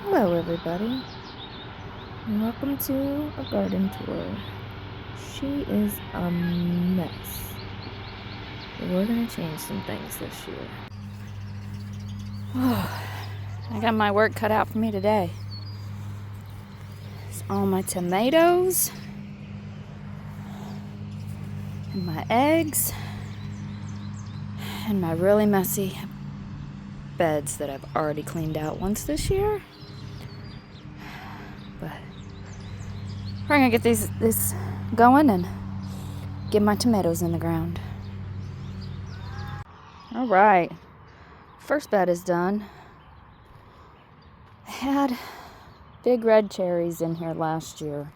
Hello everybody, and welcome to a garden tour. She is a mess, but we're going to change some things this year. I got my work cut out for me today. It's all my tomatoes, and my eggs, and my really messy beds that I've already cleaned out once this year. But we're going to get this going and get my tomatoes in the ground. All right, first bed is done. I had big red cherries in here last year.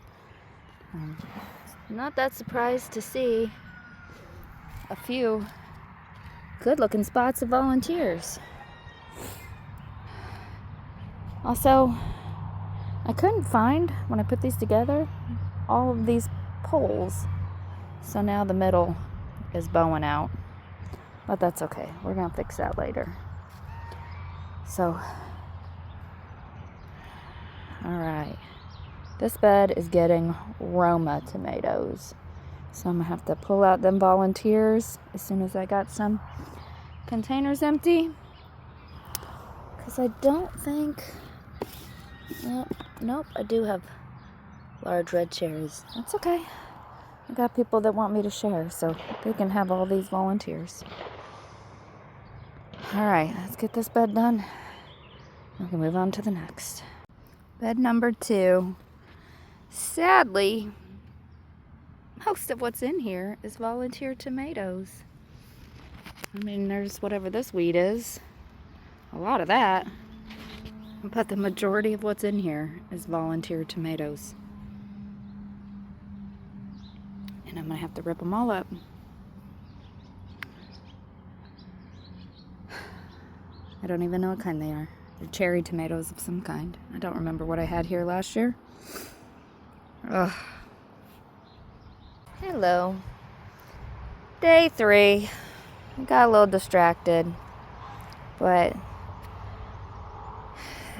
Not that surprised to see a few good looking spots of volunteers. Also, I couldn't find, when I put these together, all of these poles. So now the middle is bowing out. But that's okay. We're going to fix that later. So, alright. This bed is getting Roma tomatoes. So I'm going to have to pull out them volunteers as soon as I got some containers empty. Because I don't think... Nope, I do have large red cherries. That's okay. I got people that want me to share, so they can have all these volunteers. Alright, let's get this bed done. We can move on to the next. Bed number 2. Sadly, most of what's in here is volunteer tomatoes. I mean, there's whatever this weed is. A lot of that. But the majority of what's in here is volunteer tomatoes. And I'm going to have to rip them all up. I don't even know what kind they are. They're cherry tomatoes of some kind. I don't remember what I had here last year. Ugh. Hello. Day 3. I got a little distracted. But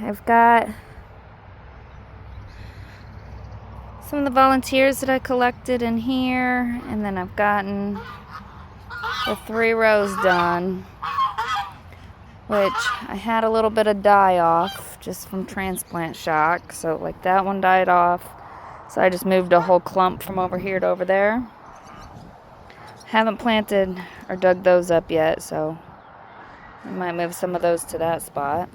I've got some of the volunteers that I collected in here. And then I've gotten the 3 rows done. Which I had a little bit of die off just from transplant shock. So like that one died off. So I just moved a whole clump from over here to over there. Haven't planted or dug those up yet, so I might move some of those to that spot.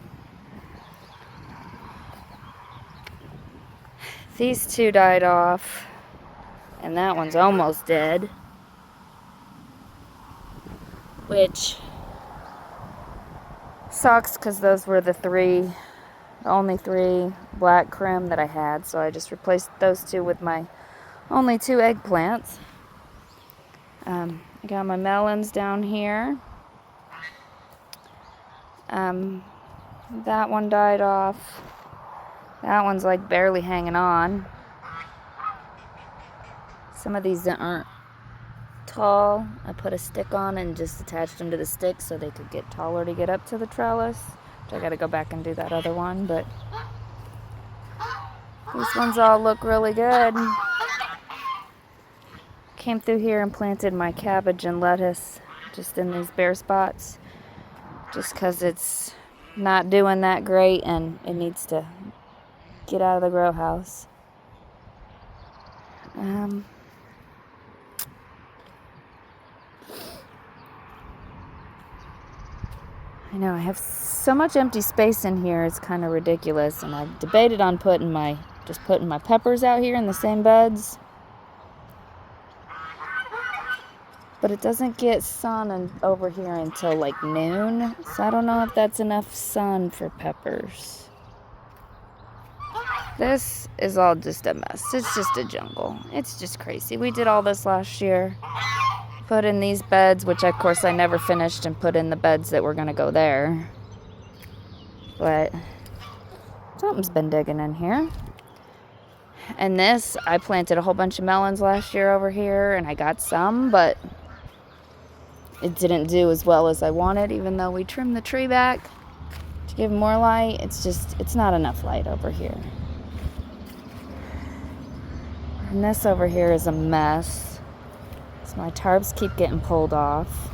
These 2 died off, and that one's almost dead. Which sucks because those were the only 3 black creme that I had, so I just replaced those 2 with my only 2 eggplants. I got my melons down here. That one died off. That one's like barely hanging on. Some of these that aren't tall, I put a stick on and just attached them to the stick so they could get taller to get up to the trellis. Which I gotta go back and do that other one, but these ones all look really good. Came through here and planted my cabbage and lettuce just in these bare spots. Just because it's not doing that great and it needs to get out of the grow house. I know I have so much empty space in here, it's kind of ridiculous. And I've debated on putting my peppers out here in the same beds. But it doesn't get sun over here until like noon. So I don't know if that's enough sun for peppers. This is all just a mess. It's just a jungle. It's just crazy. We did all this last year. Put in these beds, which of course I never finished, and put in the beds that were going to go there. But something's been digging in here. And this, I planted a whole bunch of melons last year over here, and I got some, but it didn't do as well as I wanted, even though we trimmed the tree back to give them more light. It's not enough light over here. And this over here is a mess. So my tarps keep getting pulled off.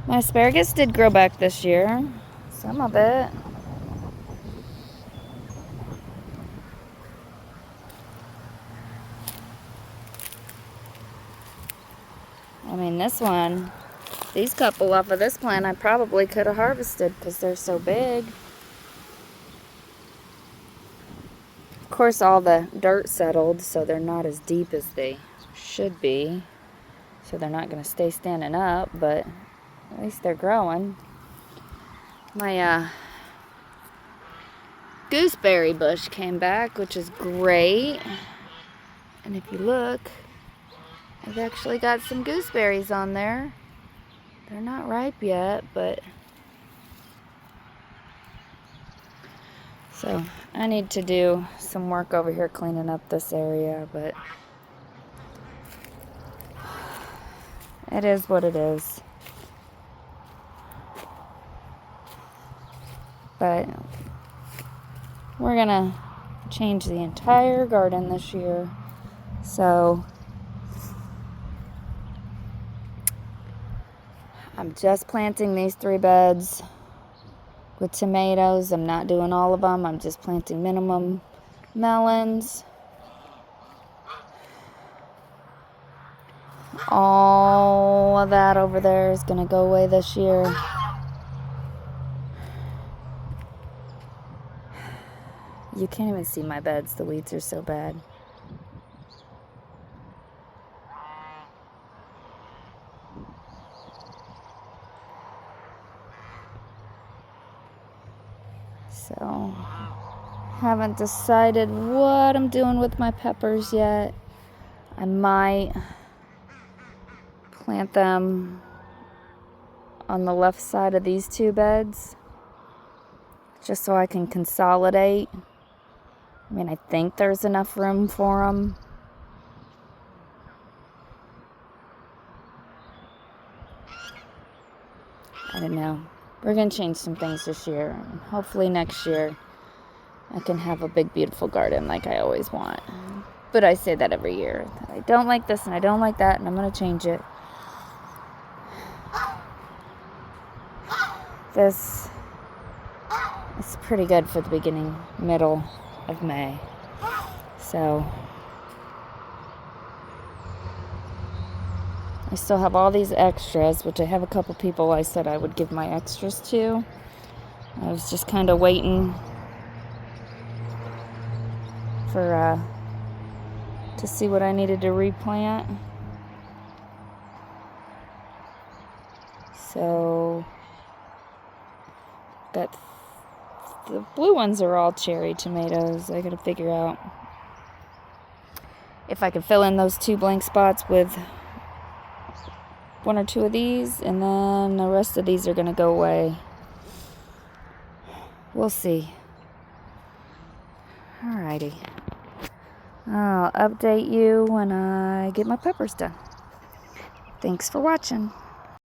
My asparagus did grow back this year. Some of it. I mean, this one, these couple off of this plant I probably could have harvested because they're so big. Of course, all the dirt settled, so they're not as deep as they should be. So they're not going to stay standing up, but at least they're growing. My gooseberry bush came back, which is great. And if you look, I've actually got some gooseberries on there. They're not ripe yet, but... So, I need to do some work over here cleaning up this area, but... It is what it is. But... we're gonna change the entire garden this year. So... I'm just planting these 3 beds with tomatoes. I'm not doing all of them. I'm just planting minimum melons. All of that over there is going to go away this year. You can't even see my beds. The weeds are so bad. So, haven't decided what I'm doing with my peppers yet. I might plant them on the left side of these 2 beds, just so I can consolidate. I mean, I think there's enough room for them. I don't know. We're going to change some things this year. Hopefully next year I can have a big, beautiful garden like I always want. But I say that every year. I don't like this and I don't like that, and I'm going to change it. This is pretty good for the middle of May. So... I still have all these extras, which I have a couple people I said I would give my extras to. I was just kind of waiting for to see what I needed to replant. So that the blue ones are all cherry tomatoes. I gotta figure out if I can fill in those 2 blank spots with 1 or 2 of these, and then the rest of these are going to go away. We'll see. Alrighty. I'll update you when I get my peppers done. Thanks for watching.